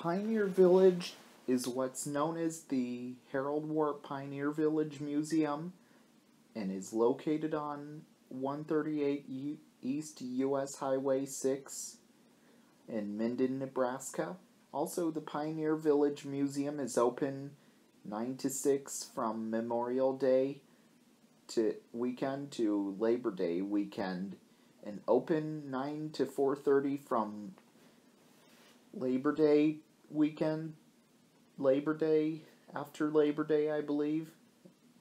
Pioneer Village is what's known as the Harold Warp Pioneer Village Museum and is located on 138 East US Highway 6 in Minden, Nebraska. Also, the Pioneer Village Museum is open 9 to 6 from Memorial Day weekend to Labor Day weekend, and open 9 to 4:30 from Labor Day weekend, after Labor Day, I believe,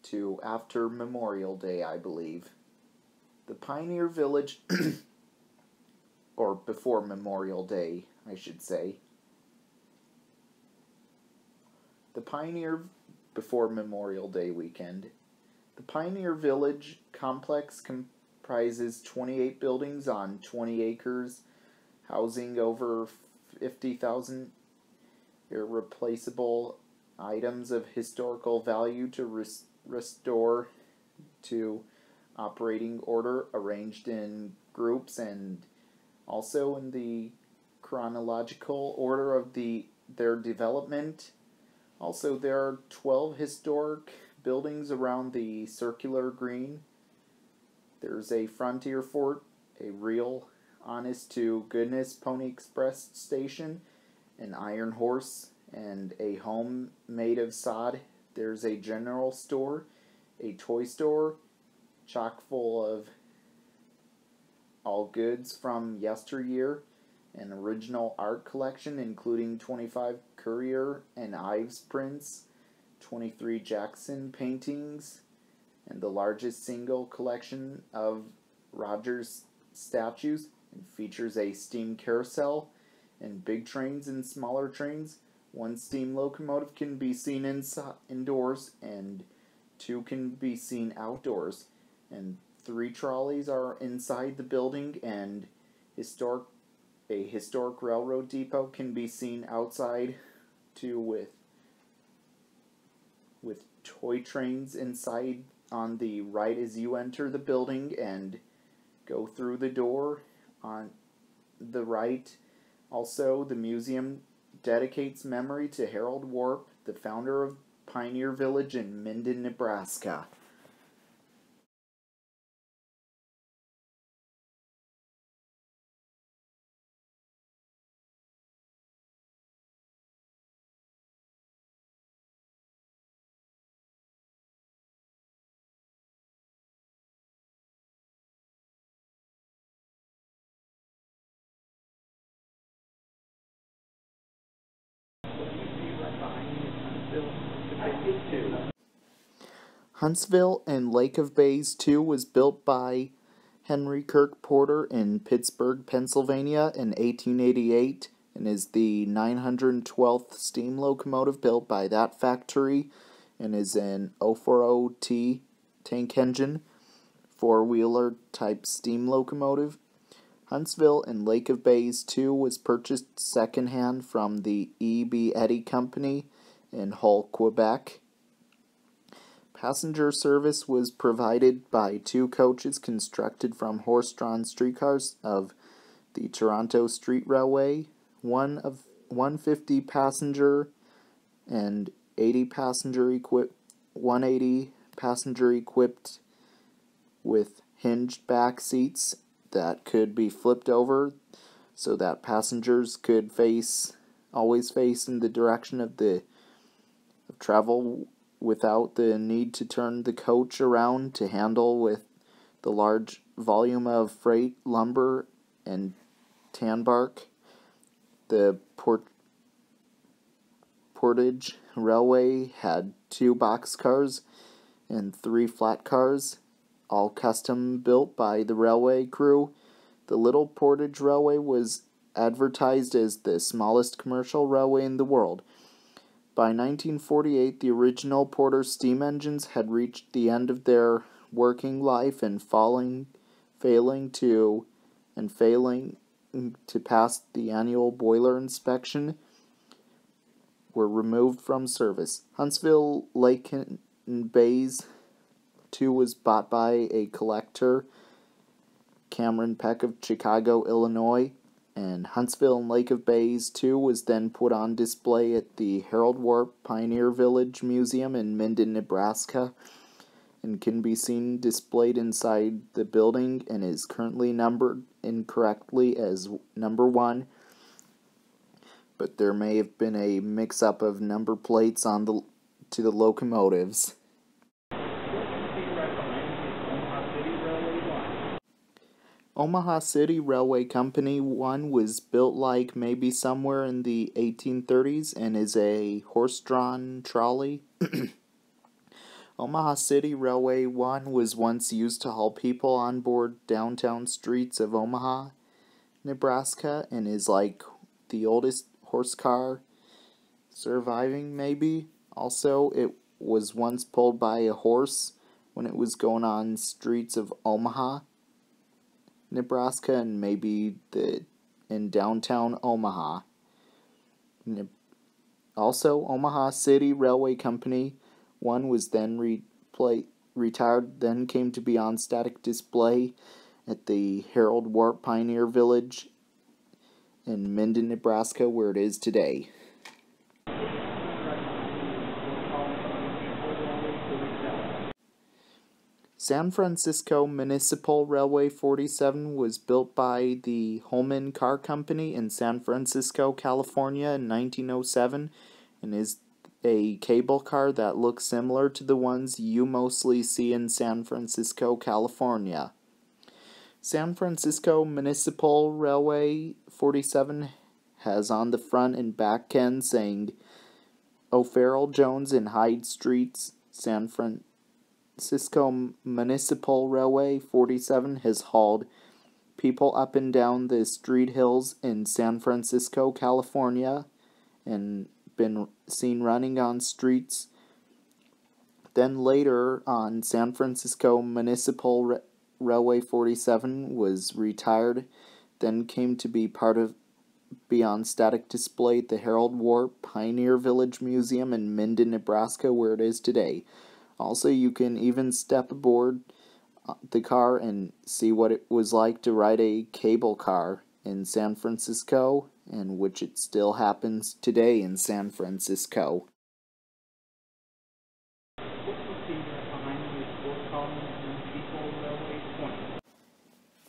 to after Memorial Day, I believe. The Pioneer Village, or before Memorial Day, I should say. The Pioneer, before Memorial Day weekend. The Pioneer Village complex comprises 28 buildings on 20 acres, housing over 50,000 irreplaceable items of historical value to restore to operating order, arranged in groups and also in the chronological order of their development. Also, there are 12 historic buildings around the circular green. There's a Frontier Fort, a real honest-to-goodness Pony Express station, an Iron Horse, and a home made of sod. There's a general store, a toy store, chock full of all goods from yesteryear, an original art collection including 25 Currier and Ives prints, 23 Jackson paintings, and the largest single collection of Rogers statues, and features a steam carousel and big trains and smaller trains. One steam locomotive can be seen indoors and 2 can be seen outdoors, and 3 trolleys are inside the building, and a historic railroad depot can be seen outside too, with toy trains inside on the right as you enter the building and go through the door on the right. Also, the museum dedicates memory to Harold Warp, the founder of Pioneer Village in Minden, Nebraska. Huntsville and Lake of Bays 2 was built by Henry Kirk Porter in Pittsburgh, Pennsylvania in 1888 and is the 912th steam locomotive built by that factory and is an 040T tank engine, four-wheeler type steam locomotive. Huntsville and Lake of Bays 2 was purchased secondhand from the E.B. Eddy Company in Hull, Quebec. Passenger service was provided by 2 coaches constructed from horse-drawn streetcars of the Toronto Street Railway, 150 passenger and 180 passenger equipped with hinged back seats that could be flipped over so that passengers could always face in the direction of travel without the need to turn the coach around to handle with the large volume of freight, lumber, and tan bark. The Portage Railway had 2 boxcars and 3 flat cars, all custom built by the railway crew. The Little Portage Railway was advertised as the smallest commercial railway in the world. By 1948, the original Porter steam engines had reached the end of their working life and failing to pass the annual boiler inspection, were removed from service. Huntsville, Lake and Bays 2 was bought by a collector, Cameron Peck of Chicago, Illinois, And Huntsville and Lake of Bays 2 was then put on display at the Harold Warp Pioneer Village Museum in Minden, Nebraska, and can be seen displayed inside the building and is currently numbered incorrectly as number 1, but there may have been a mix-up of number plates on to the locomotives. Omaha City Railway Company 1 was built like maybe somewhere in the 1830s and is a horse-drawn trolley. Omaha City Railway 1 was once used to haul people on board downtown streets of Omaha, Nebraska, and is like the oldest horse car surviving, maybe. Also, it was once pulled by a horse when it was going on streets of Omaha, Nebraska, and maybe in downtown Omaha. Also, Omaha City Railway Company 1 was then retired, then came to be on static display at the Harold Warp Pioneer Village in Minden, Nebraska, where it is today. San Francisco Municipal Railway 47 was built by the Holman Car Company in San Francisco, California in 1907 and is a cable car that looks similar to the ones you mostly see in San Francisco, California. San Francisco Municipal Railway 47 has on the front and back end saying O'Farrell Jones in Hyde Streets. San Francisco Municipal Railway 47 has hauled people up and down the street hills in San Francisco, California, and been seen running on streets. Then later on, San Francisco Municipal Railway 47 was retired, then came to be on static display at the Harold Warp Pioneer Village Museum in Minden, Nebraska, where it is today. Also, you can even step aboard the car and see what it was like to ride a cable car in San Francisco, and which it still happens today in San Francisco.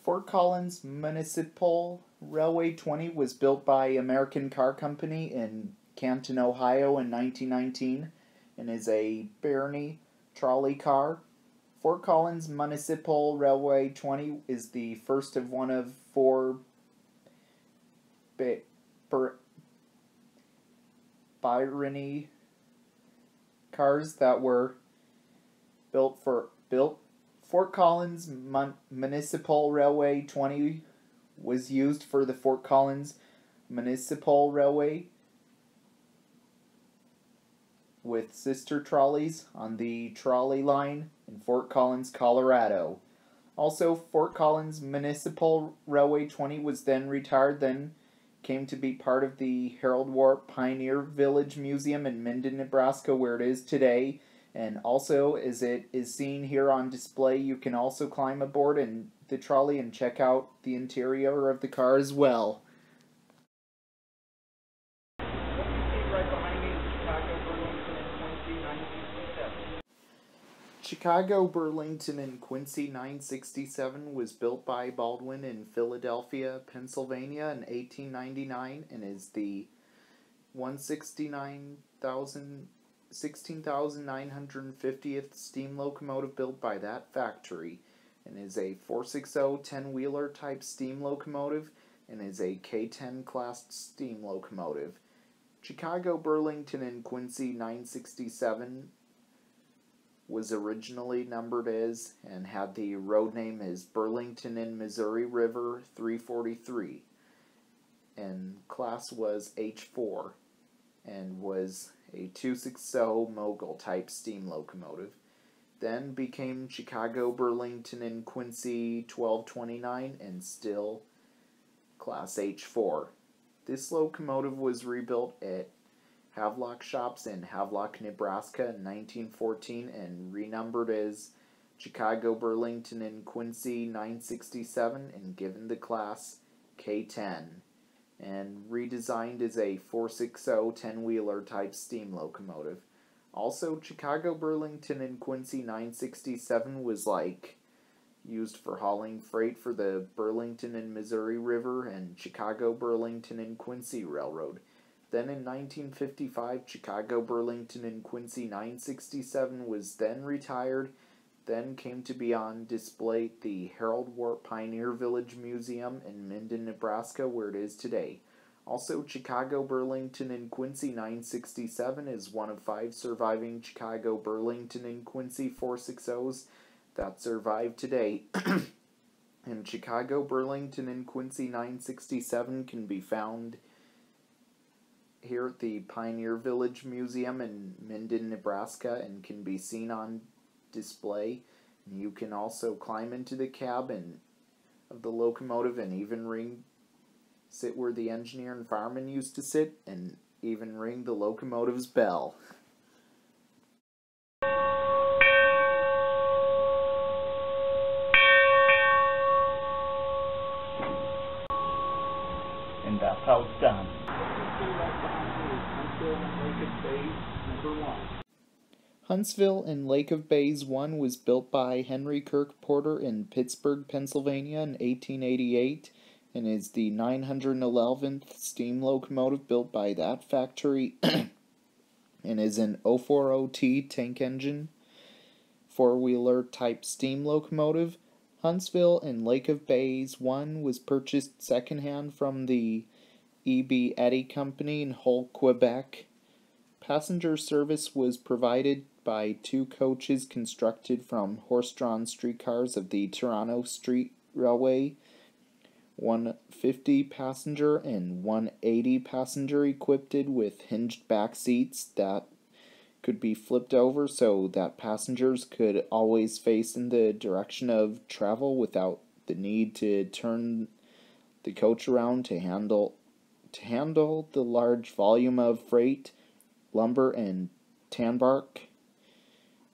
Fort Collins Municipal Railway 20 was built by American Car Company in Canton, Ohio in 1919 and is a Barney trolley car. Fort Collins Municipal Railway 20 is the first of one of 4 Barney cars that were built. Fort Collins Municipal Railway 20 was used for the Fort Collins Municipal Railway with sister trolleys on the trolley line in Fort Collins, Colorado. Also, Fort Collins Municipal Railway 20 was then retired, then came to be part of the Harold Warp Pioneer Village Museum in Minden, Nebraska, where it is today. And also, as it is seen here on display, you can also climb aboard in the trolley and check out the interior of the car as well. Chicago, Burlington, and Quincy 967 was built by Baldwin in Philadelphia, Pennsylvania in 1899 and is the 16,950th steam locomotive built by that factory and is a 460 10-wheeler type steam locomotive and is a K10 class steam locomotive. Chicago, Burlington, and Quincy 967 was originally numbered as and had the road name as Burlington and Missouri River 343 and class was H4 and was a 260 mogul type steam locomotive. Then became Chicago, Burlington, and Quincy 1229 and still class H4. This locomotive was rebuilt at Havelock Shops in Havelock, Nebraska in 1914 and renumbered as Chicago, Burlington, and Quincy 967 and given the class K10. and redesigned as a 460 10-wheeler type steam locomotive. Also, Chicago, Burlington, and Quincy 967 was used for hauling freight for the Burlington and Missouri River and Chicago, Burlington, and Quincy Railroad. Then in 1955, Chicago, Burlington, and Quincy 967 was then retired, then came to be on display at the Harold Wart Pioneer Village Museum in Minden, Nebraska, where it is today. Also, Chicago, Burlington, and Quincy 967 is one of 5 surviving Chicago, Burlington, and Quincy 460s that survive today. And Chicago, Burlington, and Quincy 967 can be found here at the Pioneer Village Museum in Minden, Nebraska, and can be seen on display. And you can also climb into the cabin of the locomotive and even sit where the engineer and fireman used to sit, and even ring the locomotive's bell. And that's how it's done. Huntsville and Lake of Bays 1 was built by Henry Kirk Porter in Pittsburgh, Pennsylvania in 1888, and is the 911th steam locomotive built by that factory and is an 040T tank engine, 4-wheeler type steam locomotive. Huntsville and Lake of Bays 1 was purchased secondhand from the E.B. Eddy Company in Hull, Quebec. Passenger service was provided by 2 coaches constructed from horse-drawn streetcars of the Toronto Street Railway, one 50-passenger and one 80-passenger, equipped with hinged back seats that could be flipped over so that passengers could always face in the direction of travel without the need to turn the coach around to handle the large volume of freight, lumber, and tanbark.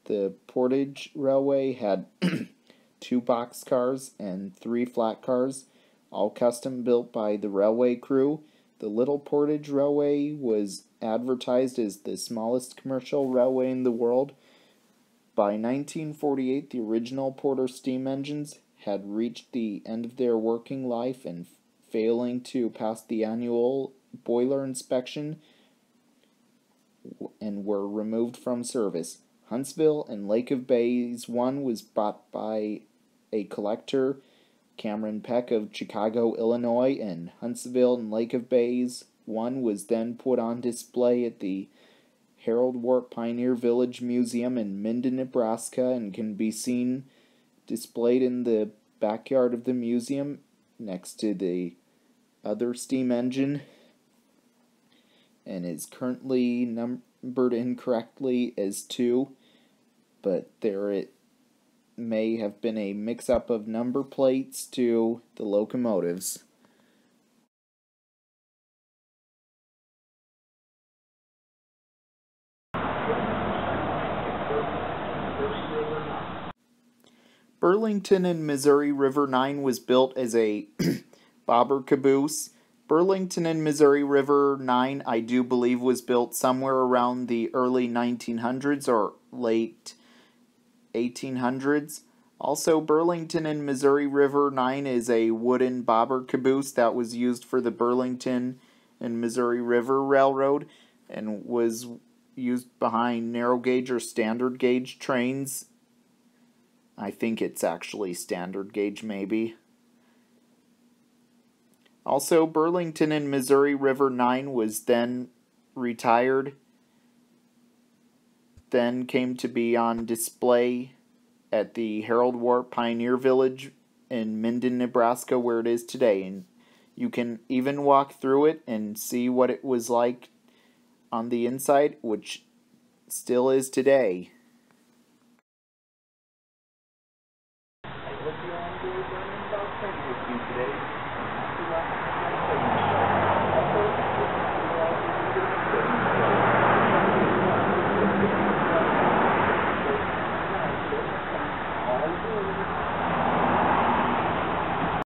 The Portage Railway had 2 boxcars and 3 flat cars, all custom built by the railway crew. The Little Portage Railway was advertised as the smallest commercial railway in the world. By 1948, the original Porter steam engines had reached the end of their working life and failing to pass the annual boiler inspection and were removed from service. Huntsville and Lake of Bays 1 was bought by a collector, Cameron Peck of Chicago, Illinois, and Huntsville and Lake of Bays 1 was then put on display at the Harold Wart Pioneer Village Museum in Minden, Nebraska, and can be seen displayed in the backyard of the museum next to the other steam engine, and is currently numbered incorrectly as 2, but there may have been a mix-up of number plates to the locomotives. Burlington and Missouri River 9 was built as a bobber caboose. Burlington and Missouri River 9, I do believe, was built somewhere around the early 1900s or late 1800s. Also, Burlington and Missouri River 9 is a wooden bobber caboose that was used for the Burlington and Missouri River Railroad and was used behind narrow gauge or standard gauge trains. I think it's actually standard gauge, maybe. Also, Burlington and Missouri River 9 was then retired, then came to be on display at the Harold Wart Pioneer Village in Minden, Nebraska, where it is today. And you can even walk through it and see what it was like on the inside, which still is today. I hope you all enjoyed learning about train with me today.